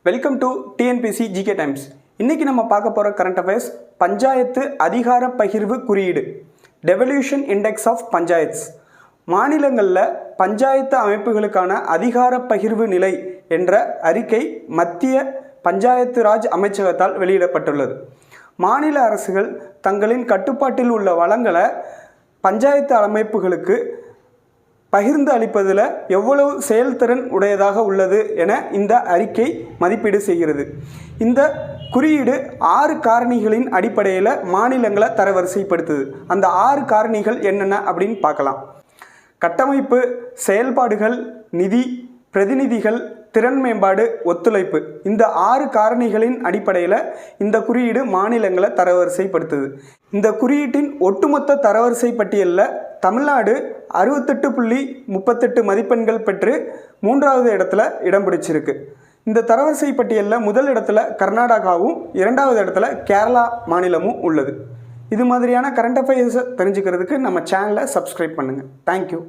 Welcome to TNPSC GK Times. இன்றைக்கி நம்ம பார்க்க போகிற கரண்ட் அஃபேர்ஸ் பஞ்சாயத்து அதிகார பகிர்வு குறியீடு, டெவல்யூஷன் இண்டெக்ஸ் ஆஃப் பஞ்சாயத்ஸ். மாநிலங்களில் பஞ்சாயத்து அமைப்புகளுக்கான அதிகார பகிர்வு நிலை என்ற அறிக்கை மத்திய பஞ்சாயத்து ராஜ் அமைச்சகத்தால் வெளியிடப்பட்டுள்ளது. மாநில அரசுகள் தங்களின் கட்டுப்பாட்டில் உள்ள வளங்களை பஞ்சாயத்து அமைப்புகளுக்கு பகிர்ந்து அளிப்பதில் எவ்வளவு செயல்திறன் உடையதாக உள்ளது என இந்த அறிக்கை மதிப்பீடு செய்கிறது. இந்த குறியீடு 6 காரணிகளின் அடிப்படையில் மாநிலங்களை தரவரிசைப்படுத்துது. அந்த 6 காரணிகள் என்னென்ன அப்படின்னு பார்க்கலாம். கட்டமைப்பு, செயல்பாடுகள், நிதி, பிரதிநிதிகள், திறன் மேம்பாடு, ஒத்துழைப்பு. இந்த 6 காரணிகளின் அடிப்படையில் இந்த குறியீடு மாநிலங்களை தரவரிசைப்படுத்துது. இந்த குறியீட்டின் ஒட்டுமொத்த தரவரிசை பட்டியலில் தமிழ்நாடு 68.38 மதிப்பெண்கள் பெற்று 3வது இடத்துல இடம் பிடிச்சிருக்கு. இந்த தரவரிசை பட்டியலில் முதல் இடத்துல கர்நாடகாவும் 2வது இடத்துல கேரளா மாநிலமும் உள்ளது. இது மாதிரியான கரண்ட் அஃபேர்ஸை தெரிஞ்சுக்கிறதுக்கு நம்ம சேனலை சப்ஸ்கிரைப் பண்ணுங்கள். தேங்க்யூ.